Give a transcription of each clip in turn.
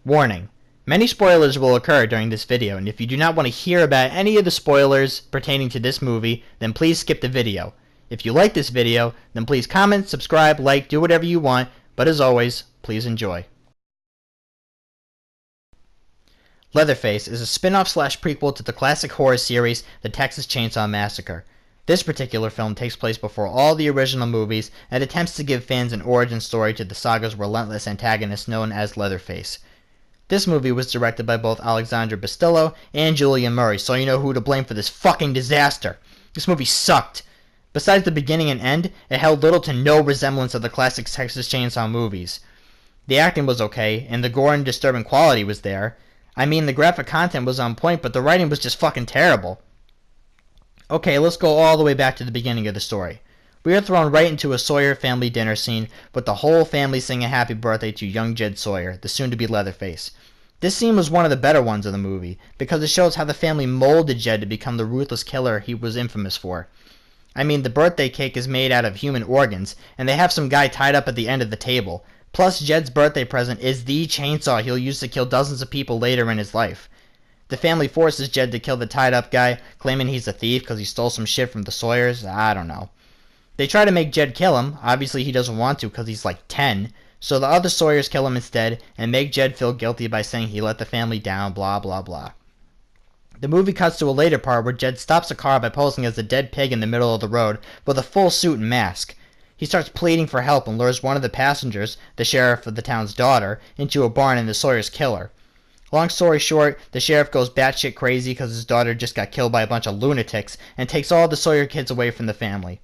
Warning. Many spoilers will occur during this video, and if you do not want to hear about any of the spoilers pertaining to this movie, then please skip the video. If you like this video, then please comment, subscribe, like, do whatever you want, but as always, please enjoy. Leatherface is a spin-off slash prequel to the classic horror series, The Texas Chainsaw Massacre. This particular film takes place before all the original movies and attempts to give fans an origin story to the saga's relentless antagonist known as Leatherface. This movie was directed by both Alexandre Bastillo and Julian Murray, so you know who to blame for this fucking disaster. This movie sucked. Besides the beginning and end, it held little to no resemblance of the classic Texas Chainsaw movies. The acting was okay, and the gore and disturbing quality was there. I mean, the graphic content was on point, but the writing was just fucking terrible. Okay, let's go all the way back to the beginning of the story. We are thrown right into a Sawyer family dinner scene with the whole family singing happy birthday to young Jed Sawyer, the soon-to-be Leatherface. This scene was one of the better ones of the movie, because it shows how the family molded Jed to become the ruthless killer he was infamous for. I mean, the birthday cake is made out of human organs, and they have some guy tied up at the end of the table. Plus, Jed's birthday present is the chainsaw he'll use to kill dozens of people later in his life. The family forces Jed to kill the tied-up guy, claiming he's a thief because he stole some shit from the Sawyers. I don't know. They try to make Jed kill him. Obviously, he doesn't want to because he's like 10. So the other Sawyers kill him instead and make Jed feel guilty by saying he let the family down, blah, blah, blah. The movie cuts to a later part where Jed stops a car by posing as a dead pig in the middle of the road with a full suit and mask. He starts pleading for help and lures one of the passengers, the sheriff of the town's daughter, into a barn and the Sawyers kill her. Long story short, the sheriff goes batshit crazy because his daughter just got killed by a bunch of lunatics and takes all the Sawyer kids away from the family.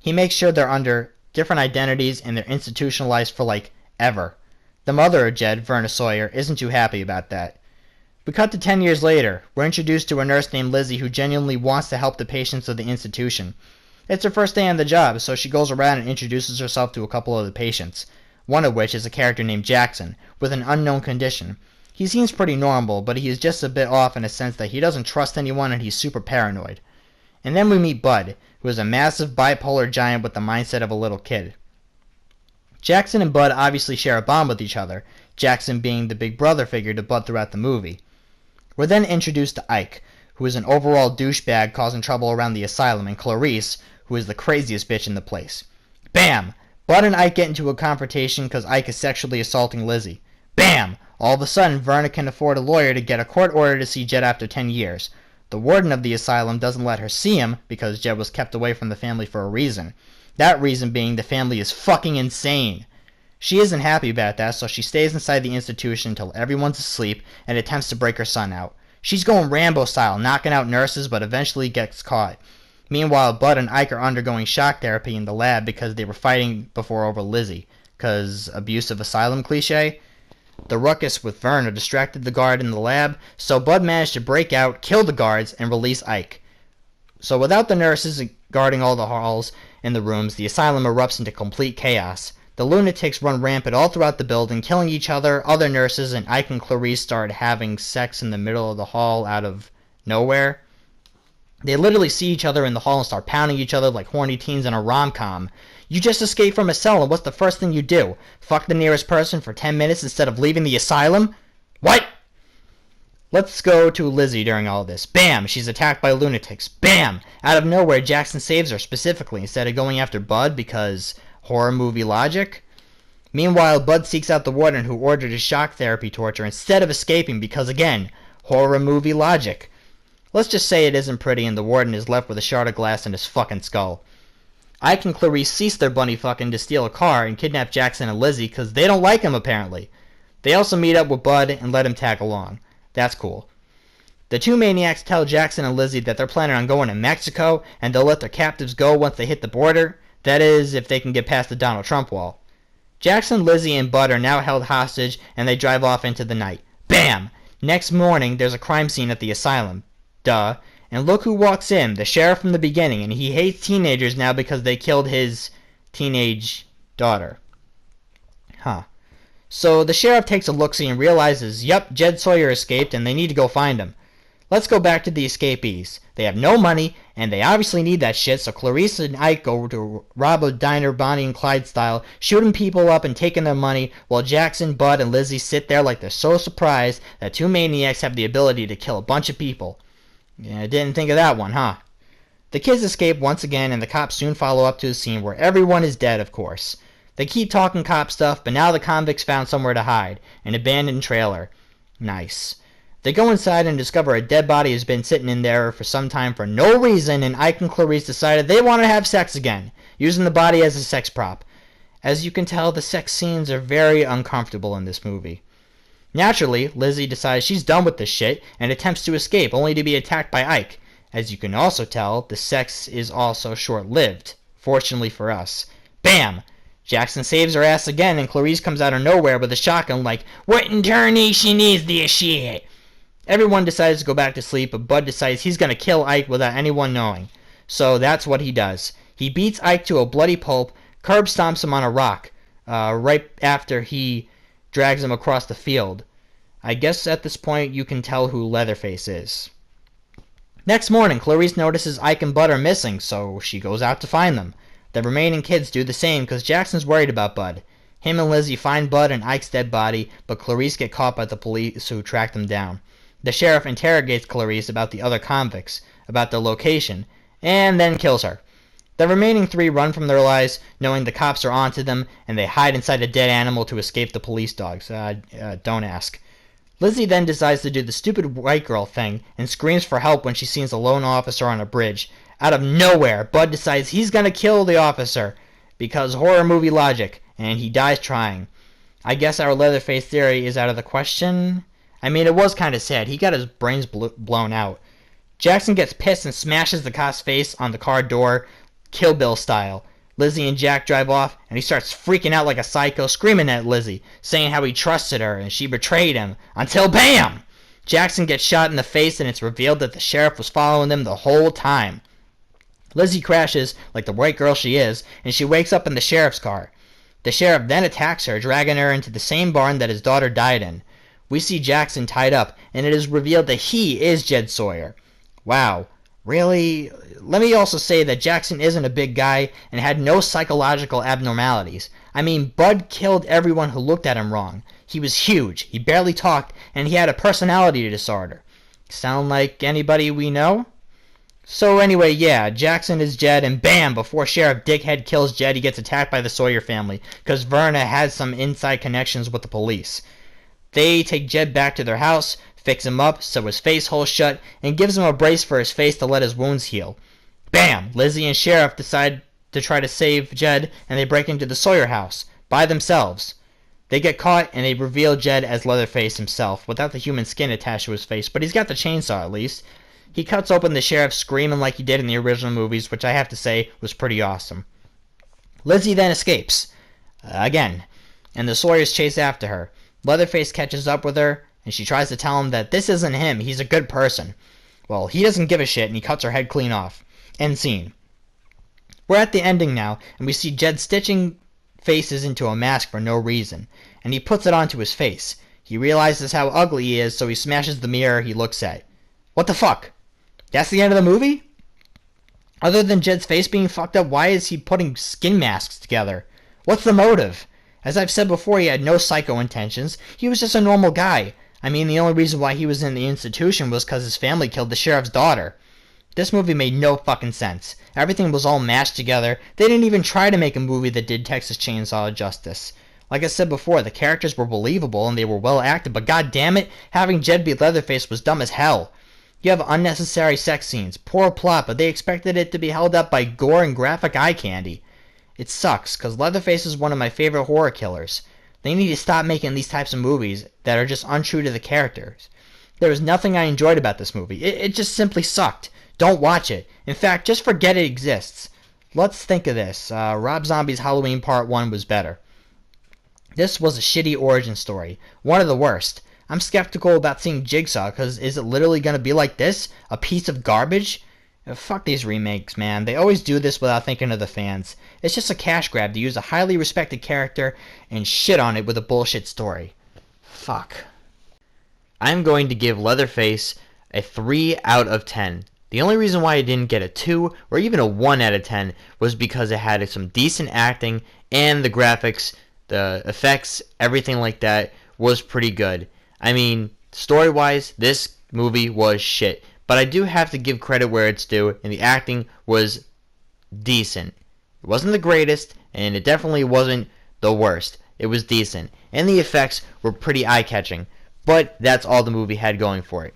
He makes sure they're under different identities and they're institutionalized for like ever. The mother of Jed, Verna Sawyer, isn't too happy about that. We cut to 10 years later. We're introduced to a nurse named Lizzie who genuinely wants to help the patients of the institution. It's her first day on the job, so she goes around and introduces herself to a couple of the patients, one of which is a character named Jackson, with an unknown condition. He seems pretty normal, but he is just a bit off in a sense that he doesn't trust anyone and he's super paranoid. And then we meet Bud, who is a massive bipolar giant with the mindset of a little kid. Jackson and Bud obviously share a bond with each other, Jackson being the big brother figure to Bud throughout the movie. We're then introduced to Ike, who is an overall douchebag causing trouble around the asylum, and Clarice, who is the craziest bitch in the place. Bam! Bud and Ike get into a confrontation because Ike is sexually assaulting Lizzie. Bam! All of a sudden, Verna can afford a lawyer to get a court order to see Jed after 10 years. The warden of the asylum doesn't let her see him because Jed was kept away from the family for a reason. That reason being the family is fucking insane. She isn't happy about that, so she stays inside the institution until everyone's asleep and attempts to break her son out. She's going Rambo style, knocking out nurses, but eventually gets caught. Meanwhile, Bud and Ike are undergoing shock therapy in the lab because they were fighting before over Lizzie. 'Cause abusive asylum cliche? The ruckus with Verna distracted the guard in the lab, so Bud managed to break out, kill the guards, and release Ike. So without the nurses guarding all the halls and the rooms, the asylum erupts into complete chaos. The lunatics run rampant all throughout the building, killing each other, other nurses, and Ike and Clarice start having sex in the middle of the hall out of nowhere. They literally see each other in the hall and start pounding each other like horny teens in a rom-com. You just escaped from a cell, and what's the first thing you do? Fuck the nearest person for 10 minutes instead of leaving the asylum? What? Let's go to Lizzie during all this. Bam! She's attacked by lunatics. Bam! Out of nowhere, Jackson saves her specifically instead of going after Bud because horror movie logic. Meanwhile, Bud seeks out the warden who ordered his shock therapy torture instead of escaping because, again, horror movie logic. Let's just say it isn't pretty and the warden is left with a shard of glass in his fucking skull. Ike and Clarice cease their bunny fucking to steal a car and kidnap Jackson and Lizzie because they don't like him apparently. They also meet up with Bud and let him tag along. That's cool. The two maniacs tell Jackson and Lizzie that they're planning on going to Mexico and they'll let their captives go once they hit the border. That is, if they can get past the Donald Trump wall. Jackson, Lizzie, and Bud are now held hostage and they drive off into the night. Bam! Next morning, there's a crime scene at the asylum. Duh. And look who walks in, the sheriff from the beginning, and he hates teenagers now because they killed his teenage daughter. Huh. So the sheriff takes a look-see and realizes, yep, Jed Sawyer escaped and they need to go find him. Let's go back to the escapees. They have no money, and they obviously need that shit, so Clarice and Ike go to rob a diner Bonnie and Clyde style, shooting people up and taking their money, while Jackson, Bud, and Lizzie sit there like they're so surprised that two maniacs have the ability to kill a bunch of people. Yeah, didn't think of that one, huh? The kids escape once again, and the cops soon follow up to the scene where everyone is dead, of course. They keep talking cop stuff, but now the convicts found somewhere to hide, an abandoned trailer. Nice. They go inside and discover a dead body has been sitting in there for some time for no reason, and Ike and Clarice decided they want to have sex again, using the body as a sex prop. As you can tell, the sex scenes are very uncomfortable in this movie. Naturally, Lizzie decides she's done with this shit and attempts to escape, only to be attacked by Ike. As you can also tell, the sex is also short-lived, fortunately for us. Bam! Jackson saves her ass again, and Clarice comes out of nowhere with a shotgun like, "What in tarnation is this shit?" Everyone decides to go back to sleep, but Bud decides he's going to kill Ike without anyone knowing. So that's what he does. He beats Ike to a bloody pulp, curb stomps him on a rock, right after he drags him across the field. I guess at this point you can tell who Leatherface is. Next morning, Clarice notices Ike and Bud are missing, so she goes out to find them. The remaining kids do the same because Jackson's worried about Bud. Him and Lizzie find Bud and Ike's dead body, but Clarice get caught by the police who track them down. The sheriff interrogates Clarice about the other convicts, about their location, and then kills her. The remaining three run from their lives, knowing the cops are onto them, and they hide inside a dead animal to escape the police dogs. Don't ask. Lizzie then decides to do the stupid white girl thing and screams for help when she sees a lone officer on a bridge. Out of nowhere, Bud decides he's gonna kill the officer, because horror movie logic, and he dies trying. I guess our Leatherface theory is out of the question. I mean, it was kind of sad. He got his brains blown out. Jackson gets pissed and smashes the cop's face on the car door, Kill Bill style. Lizzie and Jack drive off, and he starts freaking out like a psycho, screaming at Lizzie, saying how he trusted her and she betrayed him, until BAM! Jackson gets shot in the face, and it's revealed that the sheriff was following them the whole time. Lizzie crashes, like the white girl she is, and she wakes up in the sheriff's car. The sheriff then attacks her, dragging her into the same barn that his daughter died in. We see Jackson tied up, and it is revealed that he is Jed Sawyer. Wow. Really? Let me also say that Jackson isn't a big guy and had no psychological abnormalities. I mean, Bud killed everyone who looked at him wrong. He was huge, he barely talked, and he had a personality disorder. Sound like anybody we know? So anyway, yeah, Jackson is Jed, and bam, before Sheriff Dickhead kills Jed, he gets attacked by the Sawyer family, because Verna has some inside connections with the police. They take Jed back to their house, fix him up, sew his face hole shut, and gives him a brace for his face to let his wounds heal. Bam! Lizzie and Sheriff decide to try to save Jed, and they break into the Sawyer house, by themselves. They get caught, and they reveal Jed as Leatherface himself, without the human skin attached to his face, but he's got the chainsaw at least. He cuts open the sheriff, screaming like he did in the original movies, which I have to say was pretty awesome. Lizzie then escapes. Again. And the Sawyers chase after her. Leatherface catches up with her, and she tries to tell him that this isn't him, he's a good person. Well, he doesn't give a shit, and he cuts her head clean off. End scene. We're at the ending now, and we see Jed stitching faces into a mask for no reason, and he puts it onto his face. He realizes how ugly he is, so he smashes the mirror he looks at. What the fuck? That's the end of the movie? Other than Jed's face being fucked up, why is he putting skin masks together? What's the motive? As I've said before, he had no psycho intentions. He was just a normal guy. I mean, the only reason why he was in the institution was because his family killed the sheriff's daughter. This movie made no fucking sense. Everything was all mashed together. They didn't even try to make a movie that did Texas Chainsaw justice. Like I said before, the characters were believable and they were well acted, but god damn it, having Jed be Leatherface was dumb as hell. You have unnecessary sex scenes, poor plot, but they expected it to be held up by gore and graphic eye candy. It sucks, because Leatherface is one of my favorite horror killers. They need to stop making these types of movies that are just untrue to the characters. There was nothing I enjoyed about this movie. It just simply sucked. Don't watch it. In fact, just forget it exists. Let's think of this. Rob Zombie's Halloween Part 1 was better. This was a shitty origin story. One of the worst. I'm skeptical about seeing Jigsaw, because is it literally going to be like this? A piece of garbage? Fuck these remakes, man. They always do this without thinking of the fans. It's just a cash grab to use a highly respected character and shit on it with a bullshit story. Fuck. I'm going to give Leatherface a 3 out of 10. The only reason why it didn't get a 2 or even a 1 out of 10 was because it had some decent acting and the graphics, the effects, everything like that was pretty good. I mean, story-wise, this movie was shit. But I do have to give credit where it's due, and the acting was decent. It wasn't the greatest, and it definitely wasn't the worst. It was decent. And the effects were pretty eye-catching. But that's all the movie had going for it.